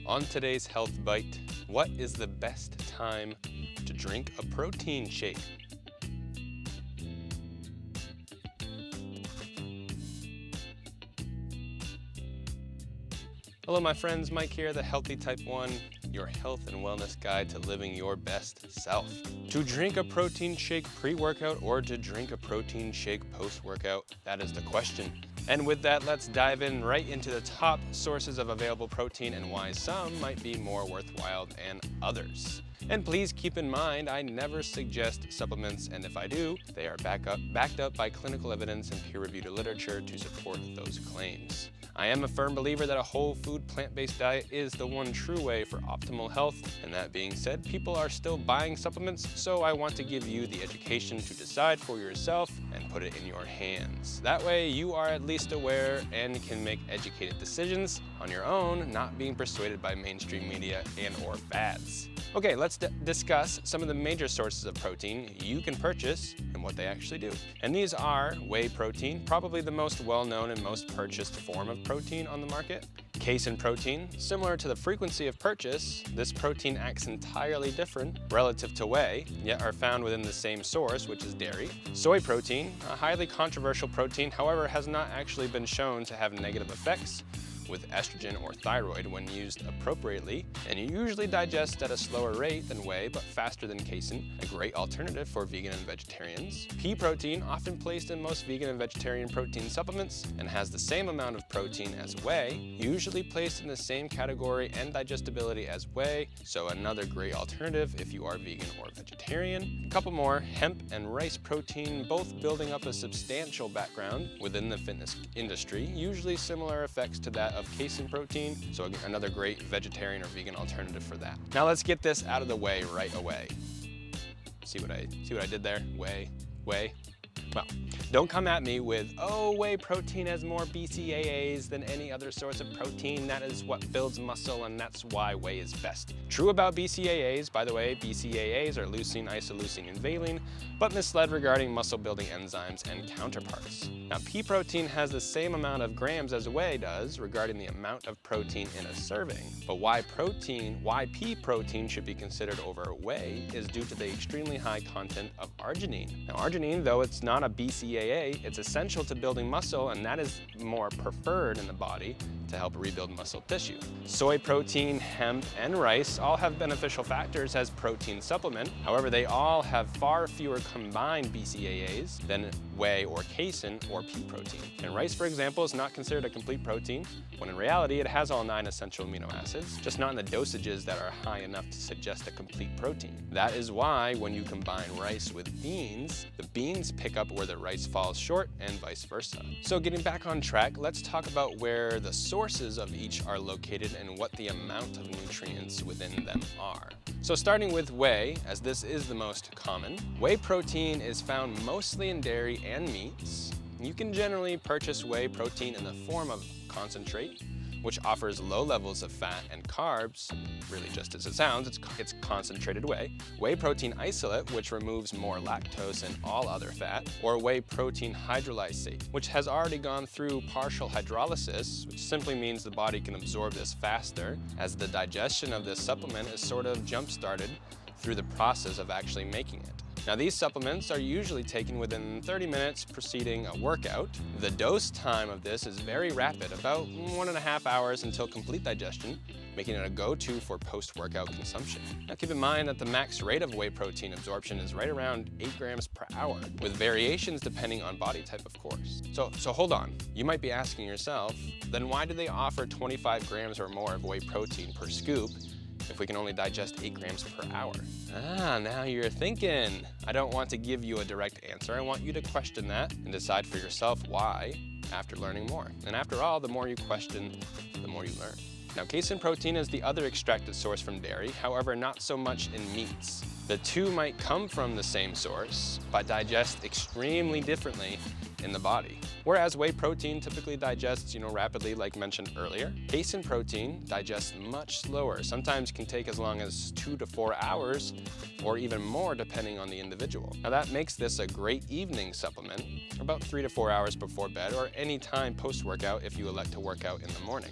On today's Health Bite, what is the best time to drink a protein shake? Hello my friends, Mike here, the Healthy Type 1, your health and wellness guide to living your best self. To drink a protein shake pre-workout or to drink a protein shake post-workout, that is the question. And with that, let's dive in right into the top sources of available protein and why some might be more worthwhile than others. And please keep in mind, I never suggest supplements, and if I do, they are backed up by clinical evidence and peer-reviewed literature to support those claims. I am a firm believer that a whole food plant-based diet is the one true way for optimal health, and that being said, people are still buying supplements, so I want to give you the education to decide for yourself and put it in your hands. That way you are at least aware and can make educated decisions on your own, not being persuaded by mainstream media and or fads. Okay, let's discuss some of the major sources of protein you can purchase and what they actually do. And these are whey protein, probably the most well-known and most purchased form of protein on the market. Casein protein, similar to the frequency of purchase, this protein acts entirely different relative to whey, yet are found within the same source, which is dairy. Soy protein, a highly controversial protein, however, has not actually been shown to have negative effects with estrogen or thyroid when used appropriately, and you usually digest at a slower rate than whey but faster than casein, a great alternative for vegan and vegetarians. Pea protein, often placed in most vegan and vegetarian protein supplements and has the same amount of protein as whey, usually placed in the same category and digestibility as whey, so another great alternative if you are vegan or vegetarian. A couple more, hemp and rice protein, both building up a substantial background within the fitness industry, usually similar effects to that of casein protein, so another great vegetarian or vegan alternative for that. Now let's get this out of the way right away. See what I did there? Whey. Well, don't come at me with, oh, whey protein has more BCAAs than any other source of protein. That is what builds muscle and that's why whey is best. True about BCAAs, by the way, BCAAs are leucine, isoleucine, and valine, but misled regarding muscle building enzymes and counterparts. Now, pea protein has the same amount of grams as whey does regarding the amount of protein in a serving, but why pea protein should be considered over whey is due to the extremely high content of arginine. Now, arginine, though it's not a BCAA, it's essential to building muscle, and that is more preferred in the body to help rebuild muscle tissue. Soy protein, hemp, and rice all have beneficial factors as protein supplement. However, they all have far fewer combined BCAAs than whey or casein or pea protein. And rice, for example, is not considered a complete protein, when in reality it has all 9 essential amino acids, just not in the dosages that are high enough to suggest a complete protein. That is why when you combine rice with beans, the beans pick up where the rice falls short and vice versa. So getting back on track, let's talk about where the sources of each are located and what the amount of nutrients within them are. So starting with whey, as this is the most common, whey protein is found mostly in dairy and meats. You can generally purchase whey protein in the form of concentrate, which offers low levels of fat and carbs, really just as it sounds, it's concentrated whey. Whey protein isolate, which removes more lactose and all other fat, or whey protein hydrolysate, which has already gone through partial hydrolysis, which simply means the body can absorb this faster, as the digestion of this supplement is sort of jump-started through the process of actually making it. Now, these supplements are usually taken within 30 minutes preceding a workout. The dose time of this is very rapid, about 1.5 hours until complete digestion, making it a go-to for post-workout consumption. Now, keep in mind that the max rate of whey protein absorption is right around 8 grams per hour, with variations depending on body type, of course. So hold on. You might be asking yourself, then why do they offer 25 grams or more of whey protein per scoop if we can only digest 8 grams per hour? Now you're thinking. I don't want to give you a direct answer. I want you to question that and decide for yourself why after learning more. And after all, the more you question, the more you learn. Now, casein protein is the other extracted source from dairy, however, not so much in meats. The two might come from the same source, but digest extremely differently in the body. Whereas whey protein typically digests, rapidly, like mentioned earlier, casein protein digests much slower, sometimes can take as long as 2 to 4 hours, or even more depending on the individual. Now that makes this a great evening supplement, about 3 to 4 hours before bed, or any time post-workout if you elect to work out in the morning.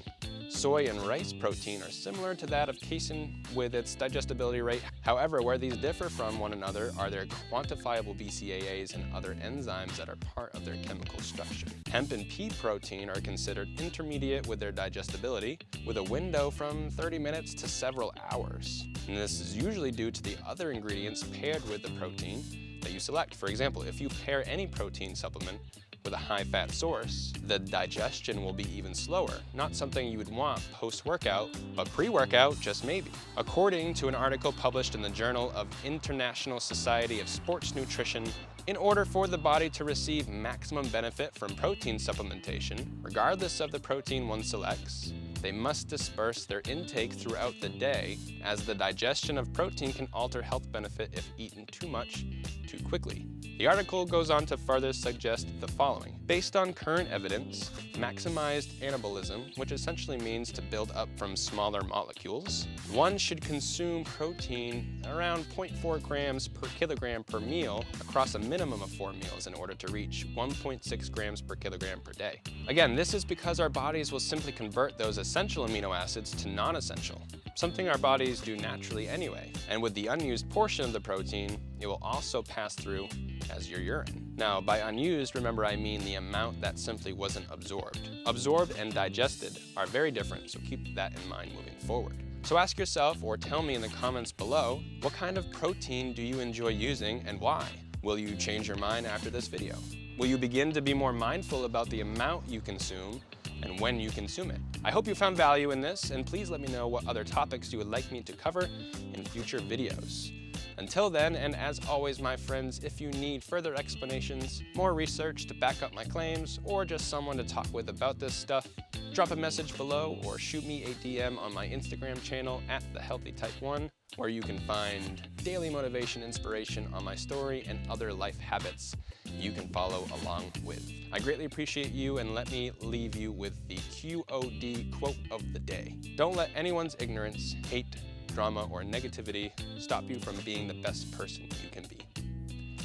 Soy and rice protein are similar to that of casein with its digestibility rate. However, where these differ from one another are their quantifiable BCAAs and other enzymes that are part of their chemical structure. Hemp and pea protein are considered intermediate with their digestibility, with a window from 30 minutes to several hours. And this is usually due to the other ingredients paired with the protein that you select. For example, if you pair any protein supplement with a high-fat source, the digestion will be even slower. Not something you would want post-workout, but pre-workout, just maybe. According to an article published in the Journal of International Society of Sports Nutrition, in order for the body to receive maximum benefit from protein supplementation, regardless of the protein one selects, they must disperse their intake throughout the day, as the digestion of protein can alter health benefit if eaten too much too quickly. The article goes on to further suggest the following. Based on current evidence, maximized anabolism, which essentially means to build up from smaller molecules, one should consume protein around 0.4 grams per kilogram per meal across a minimum of 4 meals in order to reach 1.6 grams per kilogram per day. Again, this is because our bodies will simply convert those essential amino acids to non-essential, something our bodies do naturally anyway. And with the unused portion of the protein, it will also pass through as your urine. Now, by unused, remember I mean the amount that simply wasn't absorbed. Absorbed and digested are very different, so keep that in mind moving forward. So ask yourself, or tell me in the comments below, what kind of protein do you enjoy using and why? Will you change your mind after this video? Will you begin to be more mindful about the amount you consume and when you consume it? I hope you found value in this, and please let me know what other topics you would like me to cover in future videos. Until then, and as always, my friends, if you need further explanations, more research to back up my claims, or just someone to talk with about this stuff, drop a message below or shoot me a DM on my Instagram channel @thehealthytype1, where you can find daily motivation, inspiration on my story and other life habits you can follow along with. I greatly appreciate you, and let me leave you with the QOD quote of the day. Don't let anyone's ignorance, hate, drama, or negativity stop you from being the best person you can be.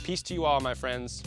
Peace to you all, my friends.